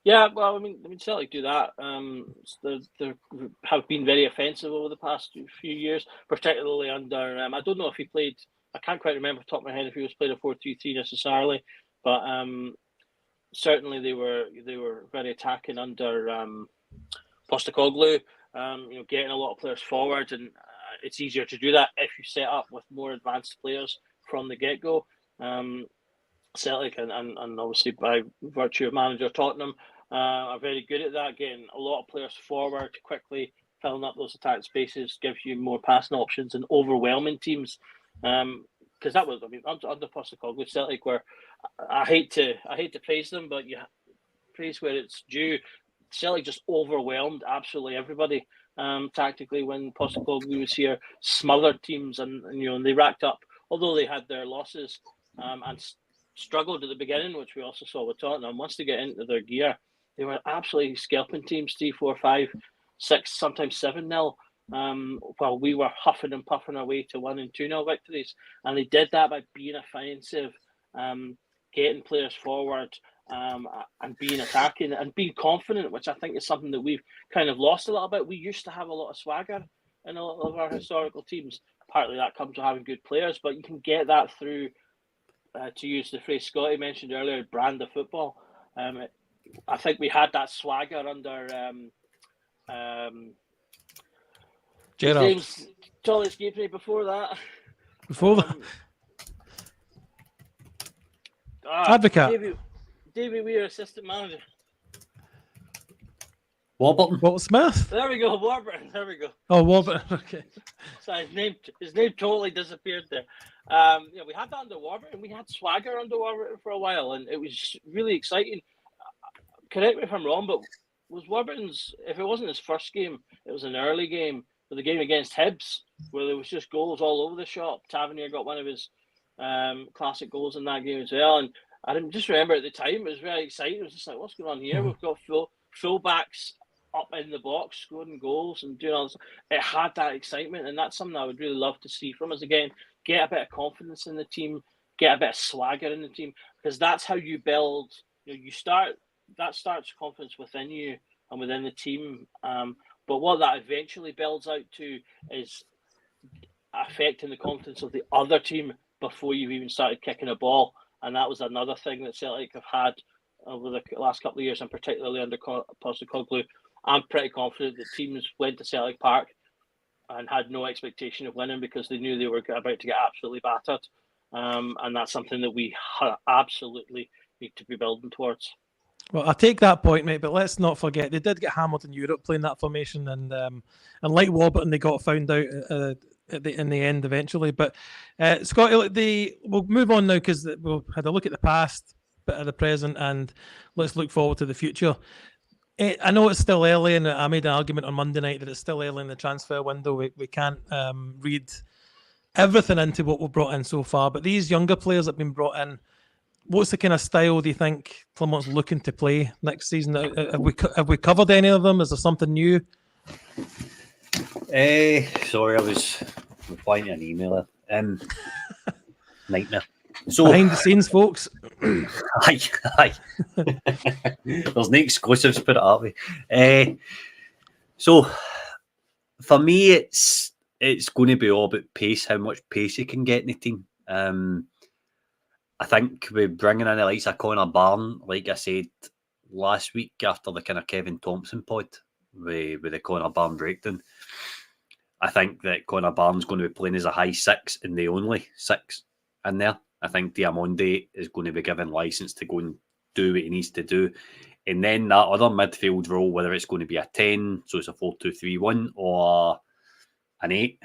Yeah, well, I mean, Celtic do that. They have been very offensive over the past few years, particularly under. I don't know if he played. I can't quite remember off the top of my head if he was played a 4-3-3 necessarily, but certainly they were very attacking under Postecoglou. Getting a lot of players forward, and it's easier to do that if you set up with more advanced players from the get-go. Celtic and obviously by virtue of manager Tottenham are very good at that, getting a lot of players forward quickly, filling up those attack spaces, gives you more passing options and overwhelming teams. Because that was, under Postecoglou, Celtic were, I hate to praise them, but you praise where it's due. Celtic just overwhelmed absolutely everybody tactically when Postecoglou was here, smothered teams, and they racked up, although they had their losses and struggled at the beginning, which we also saw with Tottenham. Once they get into their gear, they were absolutely scalping teams 3, 4, 5, 6, sometimes 7-0. While we were huffing and puffing our way to 1 and 2-0 victories, and they did that by being offensive, getting players forward, and being attacking and being confident, which I think is something that we've kind of lost a little bit. We used to have a lot of swagger in a lot of our historical teams. Partly that comes from having good players, but you can get that through. To use the phrase Scotty mentioned earlier, brand of football. I think we had that swagger under Gerrard. his name's totally escaped me before that. Advocate. Davy Weir, assistant manager. Warburton. Walt Smith. There we go, Warburton. There we go. Oh, Warburton. Okay. So his name totally disappeared there. We had that under Warburton. We had swagger under Warburton for a while, and it was really exciting. Correct me if I'm wrong, but was Warburton's? If it wasn't his first game, it was an early game. For the game against Hibs, where there was just goals all over the shop. Tavernier got one of his classic goals in that game as well, and I just remember at the time it was very exciting. It was just like, what's going on here? Mm-hmm. We've got full-backs up in the box, scoring goals and doing all this. It had that excitement, and that's something I would really love to see from us again. Get a bit of confidence in the team, get a bit of swagger in the team, because that's how you build. That starts confidence within you and within the team. But what that eventually builds out to is affecting the confidence of the other team before you've even started kicking a ball. And that was another thing that Celtic have had over the last couple of years, and particularly under Postecoglou. I'm pretty confident that teams went to Celtic Park and had no expectation of winning because they knew they were about to get absolutely battered. And that's something that we absolutely need to be building towards. Well, I take that point, mate, but let's not forget they did get hammered in Europe playing that formation, and like Warburton, they got found out in the end eventually. But Scotty, we'll move on now because we've had a look at the past, bit of the present, and let's look forward to the future. I know it's still early, and I made an argument on Monday night that it's still early in the transfer window. We can't read everything into what we've brought in so far, but these younger players that have been brought in, what's the kind of style do you think Clement's looking to play next season? Have we covered any of them? Is there something new? Sorry, I was replying to an email. Nightmare. So behind the scenes, folks. Aye. There's no exclusives, put it that way. So for me, it's going to be all about pace, how much pace you can get in the team. I think we're bringing in the likes of Connor Barn, like I said last week after the kind of Kevin Thompson pod with the Connor Barn breakdown. I think that Connor Barn's going to be playing as a high 6 and the only 6 in there. I think Diamonde is going to be given license to go and do what he needs to do. And then that other midfield role, whether it's going to be a 10, so it's a 4-2-3-1, or an 8,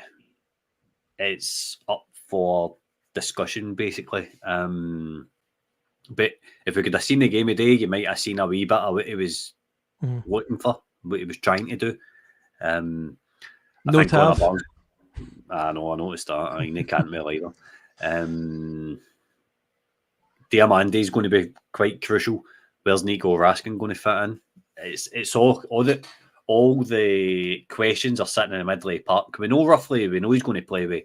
it's up for discussion, basically. But if we could have seen the game today, you might have seen a wee bit of what he was looking for, what he was trying to do. I think I know, I noticed that. I mean, they can't really either. Diamande is going to be quite crucial. Where's Nico Raskin going to fit in? It's all the questions are sitting in the middle of the park. We know he's going to play with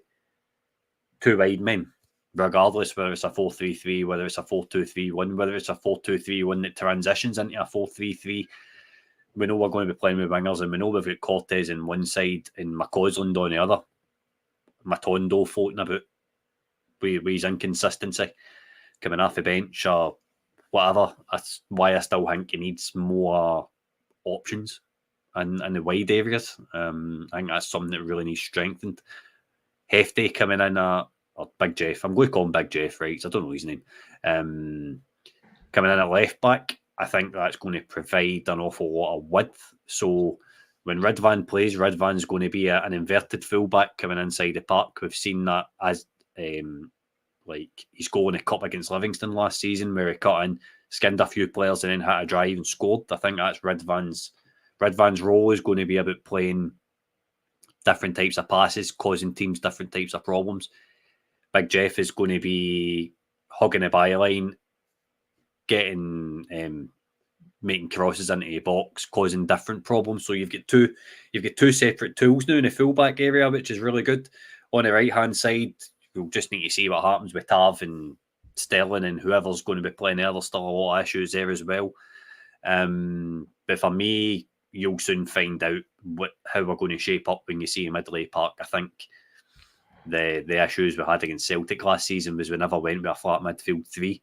2 wide men, regardless whether it's a 4-3-3, whether it's a 4-2-3-1, whether it's a 4-2-3-1 that transitions into a 4-3-3. We know we're going to be playing with wingers, and we know we've got Cortez on one side and McCausland on the other. Matondo floating about with his inconsistency, coming off the bench or whatever. That's why I still think he needs more options in the wide areas. I think that's something that really needs strengthened. Hefty coming in or Big Jeff. I'm going to call him Big Jeff, right? I don't know his name. Coming in at left back, I think that's going to provide an awful lot of width. So when Ridvan plays, Ridvan's going to be an inverted fullback coming inside the park. We've seen that as like his goal in the cup against Livingston last season, where he cut in, skinned a few players, and then had a drive and scored. I think that's Ridvan's role is going to be about playing different types of passes, causing teams different types of problems. Big Jeff is going to be hugging the byline, making crosses into the box, causing different problems. So you've got two separate tools now in the fullback area, which is really good. On the right hand side, we'll just need to see what happens with Tav and Sterling and whoever's going to be playing there. There's still a lot of issues there as well. But for me, you'll soon find out how we're going to shape up when you see him Midley Park. I think the issues we had against Celtic last season was we never went with a flat midfield 3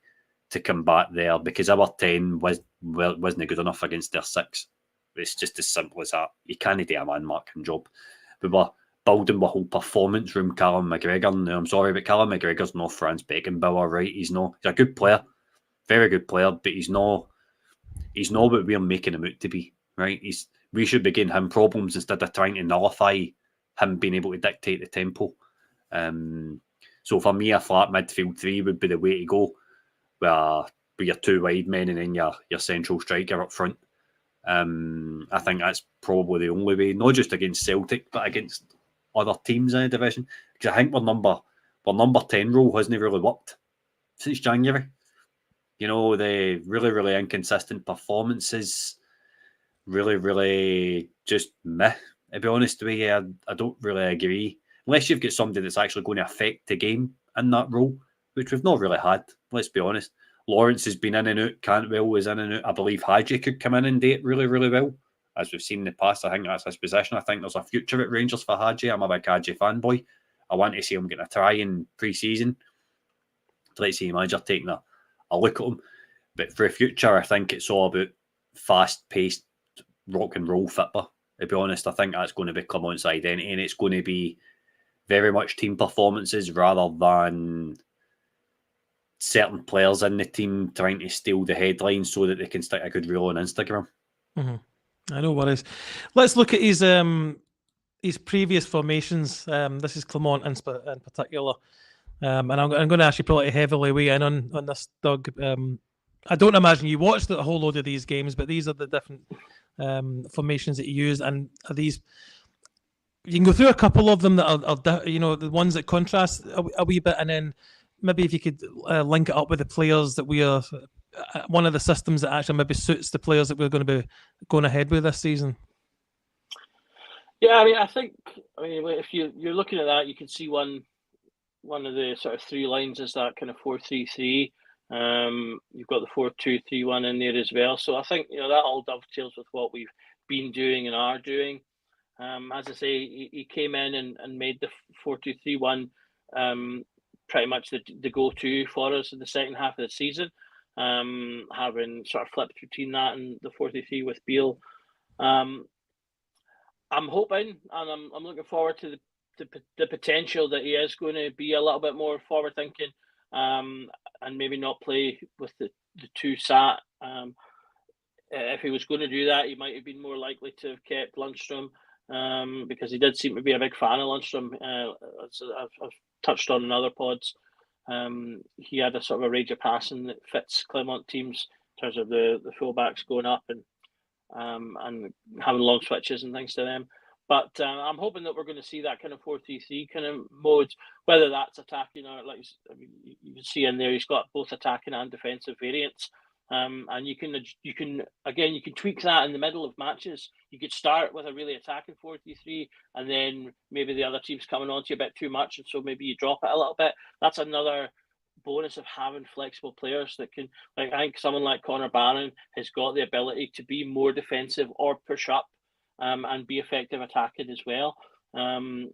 to combat there, because our 10 wasn't good enough against their 6. It's just as simple as that. You can't do a man-marking job. We were building the whole performance room, Callum McGregor. Now, I'm sorry, but Callum McGregor's not Franz Beckenbauer, right? He's a good player, very good player, but he's not what we're making him out to be, right? We should be giving him problems instead of trying to nullify him being able to dictate the tempo. So for me, a flat midfield 3 would be the way to go, with your 2 wide men and then your central striker up front. I think that's probably the only way, not just against Celtic, but against other teams in the division. Because I think our number 10 role hasn't really worked since January. You know, the really, really inconsistent performances, really, really just meh, to be honest with you. I don't really agree. Unless you've got somebody that's actually going to affect the game in that role, which we've not really had, let's be honest. Lawrence has been in and out. Cantwell was in and out. I believe Hadji could come in and do it really, really well, as we've seen in the past. I think that's his position. I think there's a future at Rangers for Hadji. I'm a big Hadji fanboy. I want to see him getting a try in pre-season. Let's see him manager taking a look at him. But for the future, I think it's all about fast-paced rock and roll football. To be honest, I think that's going to become its identity, and it's going to be very much team performances rather than certain players in the team trying to steal the headlines so that they can stick a good reel on Instagram. Mm-hmm. I know worries. Let's look at his previous formations. This is Clement in particular. And I'm going to actually probably heavily weigh in on this, Doug. I don't imagine you watched a whole load of these games, but these are the different formations that he used. And are these... You can go through a couple of them that are the ones that contrast a wee bit, and then maybe if you could link it up with the players that we are, one of the systems that actually maybe suits the players that we're going to be going ahead with this season. Yeah, I think if you're looking at that, you can see one of the sort of 3 lines is that kind of 4-3-3. You've got the 4-2-3-1 in there as well. So I think that all dovetails with what we've been doing and are doing. As I say, he came in and made the 4-2-3-1 pretty much the go-to for us in the second half of the season, having sort of flipped between that and the 4-3-3 with Beale. I'm hoping, and I'm looking forward to the potential that he is going to be a little bit more forward-thinking and maybe not play with the two sat. If he was going to do that, he might have been more likely to have kept Lundstrom, because he did seem to be a big fan of Lundstrom. As I've touched on in other pods. He had a sort of a rage of passing that fits Clement teams in terms of the fullbacks going up and having long switches and things to them. But I'm hoping that we're going to see that kind of 4-3-3 kind of mode, whether that's attacking or you can see in there he's got both attacking and defensive variants. And you can tweak that in the middle of matches. You could start with a really attacking 4-3-3, and then maybe the other team's coming on to you a bit too much, and so maybe you drop it a little bit. That's another bonus of having flexible players that can, I think someone like Connor Barron has got the ability to be more defensive or push up, and be effective attacking as well. And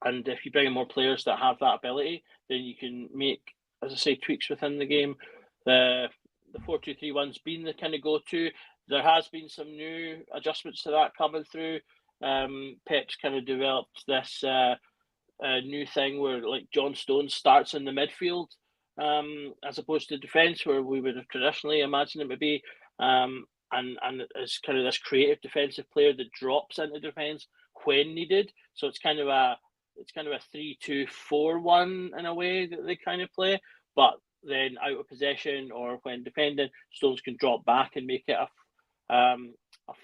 if you bring in more players that have that ability, then you can make, as I say, tweaks within the game. The 4-2-3 one's been the kind of go-to. There has been some new adjustments to that coming through. Pep's kind of developed this new thing where like John Stones starts in the midfield, as opposed to defence, where we would have traditionally imagined it would be, and is kind of this creative defensive player that drops into defence when needed. So it's kind of a 3-2-4-1 in a way that they kind of play, but then out of possession or when defending, Stones can drop back and make it a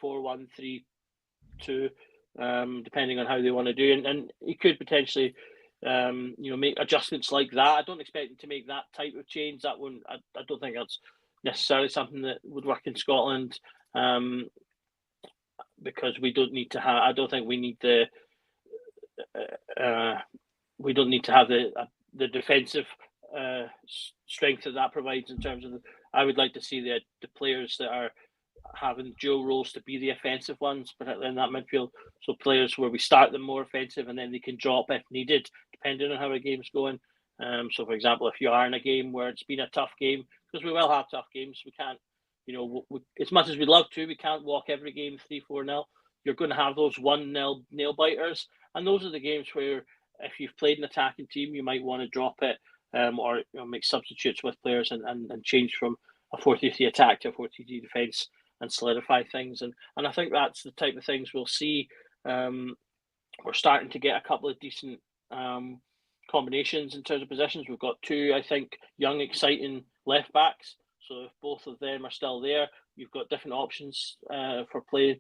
4-1-3-2, depending on how they want to do. And he could potentially, make adjustments like that. I don't expect him to make that type of change. That one, I don't think that's necessarily something that would work in Scotland, because we don't need to have. I don't think we need we don't need to have the defensive strength that provides in terms of I would like to see the players that are having dual roles to be the offensive ones, particularly in that midfield. So players where we start them more offensive and then they can drop if needed, depending on how a game's going. So for example, if you are in a game where it's been a tough game, because we will have tough games, we can't, as much as we'd love to, we can't walk every game 3-4-0. You're going to have those 1-0 nail biters, and those are the games where if you've played an attacking team, you might want to drop it. Or make substitutes with players and change from a 4-3-3 attack to a 4-3-3 defence and solidify things. And I think that's the type of things we'll see. We're starting to get a couple of decent combinations in terms of positions. We've got two, I think, young, exciting left backs. So if both of them are still there, you've got different options for playing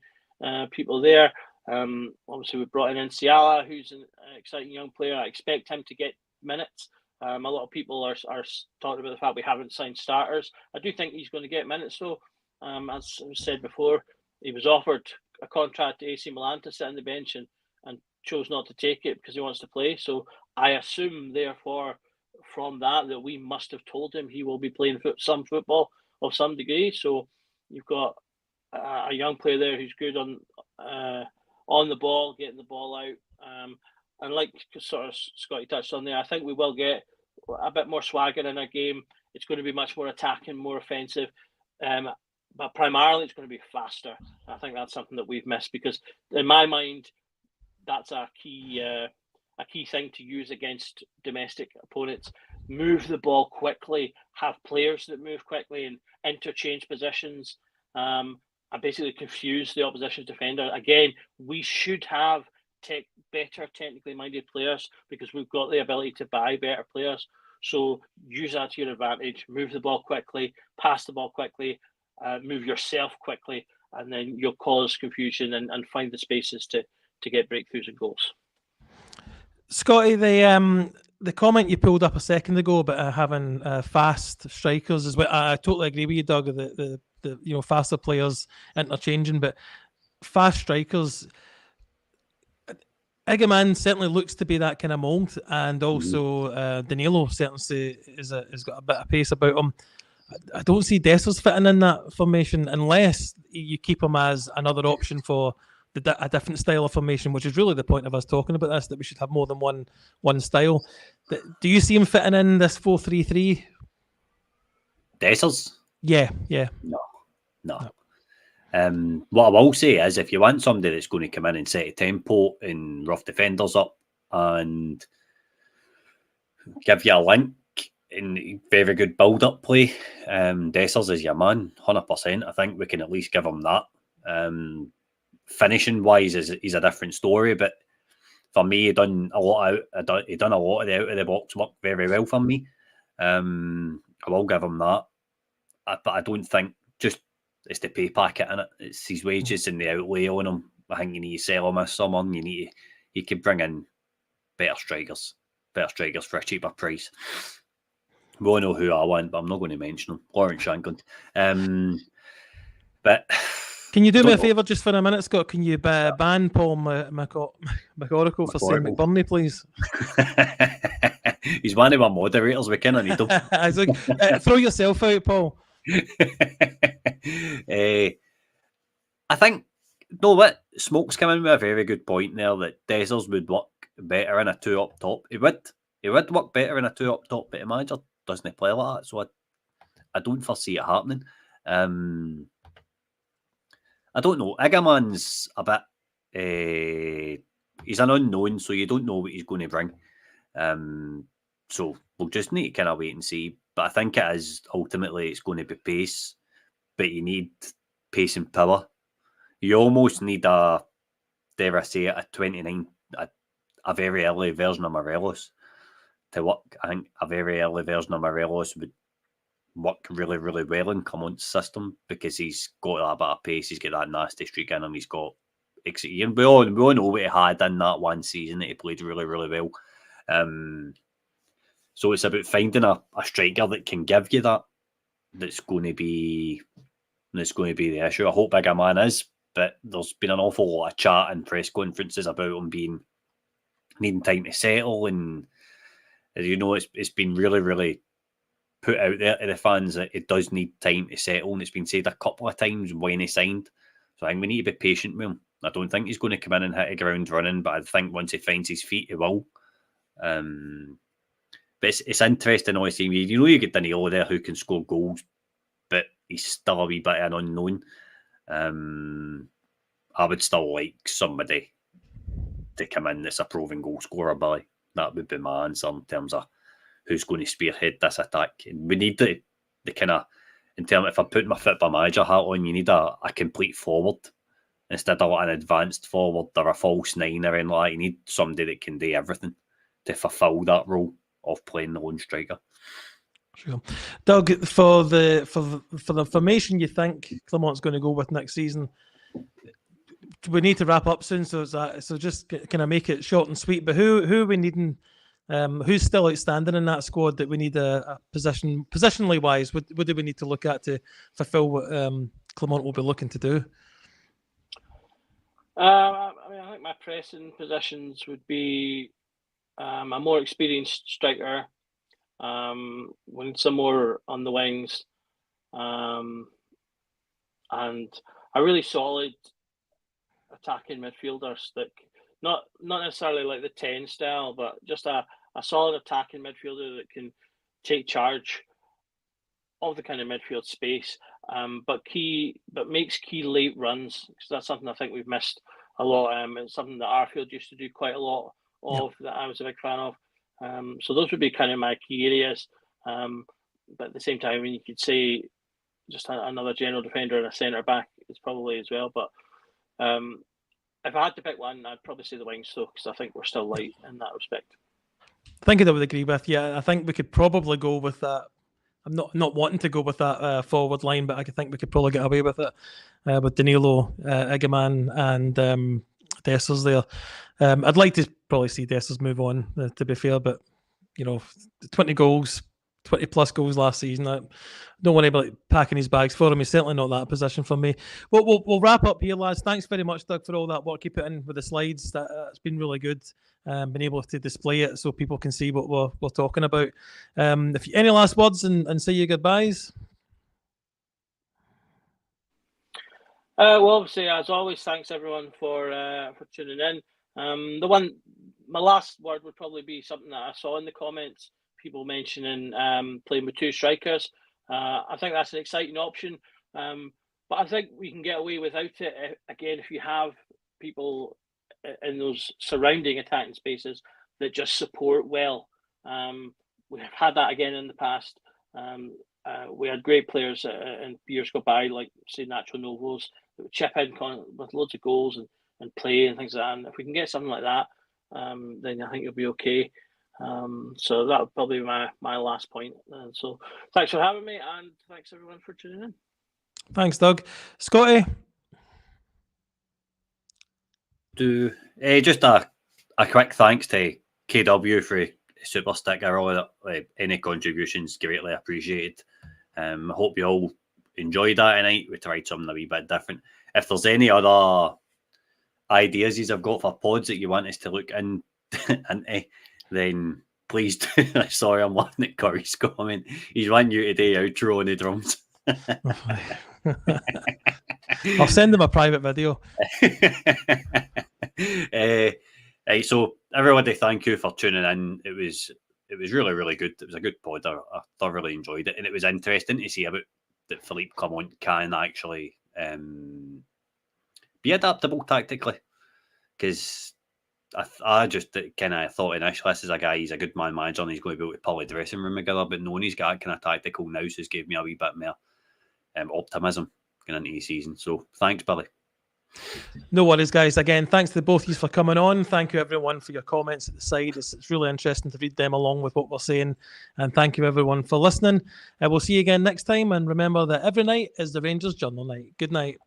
people there. Obviously, we've brought in Nsiala, who's an exciting young player. I expect him to get minutes. A lot of people are talking about the fact we haven't signed starters. I do think he's going to get minutes, though. As was said before, he was offered a contract to AC Milan to sit on the bench and chose not to take it because he wants to play. So I assume, therefore, from that we must have told him he will be playing some football of some degree. So you've got a young player there who's good on the ball, getting the ball out. And like sort of Scotty touched on there, I think we will get a bit more swagger in our game. It's going to be much more attacking, more offensive, but primarily it's going to be faster. I think that's something that we've missed, because in my mind, that's a key thing to use against domestic opponents. Move the ball quickly, have players that move quickly and interchange positions, and basically confuse the opposition's defender. Again, we should have better technically minded players because we've got the ability to buy better players. So use that to your advantage. Move the ball quickly, pass the ball quickly, move yourself quickly, and then you'll cause confusion and find the spaces to get breakthroughs and goals. Scotty, the comment you pulled up a second ago about having fast strikers is what I totally agree with you, Doug. The faster players interchanging, but fast strikers. Igaman certainly looks to be that kind of mould, and also Danilo certainly has got a bit of pace about him. I don't see Dessers fitting in that formation unless you keep him as another option for a different style of formation, which is really the point of us talking about this, that we should have more than one style. Do you see him fitting in this 4-3-3? Dessers? Yeah. No. What I will say is, if you want somebody that's going to come in and set a tempo and rough defenders up and give you a link, in very good build-up play. Dessers is your man, 100%. I think we can at least give him that. Finishing-wise, is a different story, but for me, he done a lot of the out-of-the-box work very well for me. I will give him that. But I don't think just it's the pay packet in it. It's his wages and the outlay on him. I think you need to sell him as someone. You could bring in better strikers for a cheaper price. We all know who I want, but I'm not going to mention them. Lawrence Shankland. But can you do me a favour just for a minute, Scott? Can you ban Paul McOracle for saying McBurney, please? He's one of our moderators. We kind of need him. I was like, throw yourself out, Paul. I think, no, what Smoke's come in with a very good point there that Dessers would work better in a 2 up top. He would work better in a 2 up top, but the manager doesn't play like that, so I don't foresee it happening. I don't know. Iggerman's a bit. He's an unknown, so you don't know what he's going to bring. So we'll just need to kind of wait and see. But I think it is ultimately it's going to be pace, but you need pace and power. You almost need a 29, a very early version of Morelos to work. I think a very early version of Morelos would work really, really well in Clement's system because he's got a bit of pace, he's got that nasty streak in him, he's got execution. We all know what he had in that one season that he played really, really well. So it's about finding a striker that can give you that. That's going to be the issue. I hope Iggerman is, but there's been an awful lot of chat and press conferences about him needing time to settle, and as you know, it's been really, really put out there to the fans that it does need time to settle, and it's been said a couple of times when he signed. So I think we need to be patient with him. I don't think he's going to come in and hit the ground running, but I think once he finds his feet, he will. But it's interesting, obviously. You know, you get Danilo there who can score goals, but he's still a wee bit of an unknown. I would still like somebody to come in that's a proven goal scorer, Billy. That would be my answer in terms of who's going to spearhead this attack. We need the kind of, in terms, if I put my football manager hat on, you need a complete forward instead of an advanced forward or a false nine or anything like that. You need somebody that can do everything to fulfil that role of playing the lone striker. Sure. Doug, for the formation you think Clement's going to go with next season, we need to wrap up soon, so just kind of make it short and sweet. But who are we needing? Who's still outstanding in that squad that we need a positionally wise? What do we need to look at to fulfil what Clement will be looking to do? I think my pressing positions would be a more experienced striker. We need some more on the wings, and a really solid attacking midfielders that not necessarily like the 10 style, but just a solid attacking midfielder that can take charge of the kind of midfield space, but makes key late runs, because that's something I think we've missed a lot. It's something that Arfield used to do quite a lot of, that I was a big fan of. So those would be kind of my key areas. But at the same time, you could say just another general defender and a centre back is probably as well. But if I had to pick one, I'd probably say the wings, though, because I think we're still light in that respect. I think I would agree with you. I think we could probably go with that. I'm not wanting to go with that forward line, but I think we could probably get away with it with Danilo, Iggerman, and Dessers there. I'd like to probably see Dessers move on, to be fair, but 20 plus goals last season. I don't want anybody packing his bags for him. He's certainly not that position for me. We'll wrap up here, lads. Thanks very much, Doug, for all that work you put in with the slides. It's been really good. Been able to display it so people can see what we're talking about. If any last words and say your goodbyes. Well, obviously, as always, thanks everyone for tuning in. My last word would probably be something that I saw in the comments. People mentioning playing with two strikers. I think that's an exciting option, but I think we can get away without it again if you have people in those surrounding attacking spaces that just support well. we have had that again in the past. We had great players in years go by, like say Nacho Novos, that would chip in with loads of goals and play and things like that. And if we can get something like that, then I think you'll be okay. So that would probably be my last point. And so thanks for having me, and thanks everyone for tuning in. Thanks, Doug. Scotty? Just a quick thanks to KW for super sticker. All any contributions greatly appreciated. I hope you all enjoyed that tonight. We tried something a wee bit different. If there's any other ideas you've got for pods that you want us to look into, then please do. Sorry, I'm laughing at Curry's comment. He's wanting you today outro on the drums. I'll send him a private video. So everybody, thank you for tuning in. It was really, really good. It was a good pod. I thoroughly enjoyed it, and it was interesting to see about that Philippe Clement can actually be adaptable tactically, because I just kind of thought initially this is a guy, he's a good man manager and he's going to be able to pull the dressing room together, but knowing he's got kind of tactical nous has gave me a wee bit more optimism going into the season. So thanks, Billy. No worries, guys. Again, thanks to both of you for coming on. Thank you, everyone, for your comments at the side. It's really interesting to read them along with what we're saying. And thank you, everyone, for listening. We'll see you again next time. And remember that every night is the Rangers Journal night. Good night.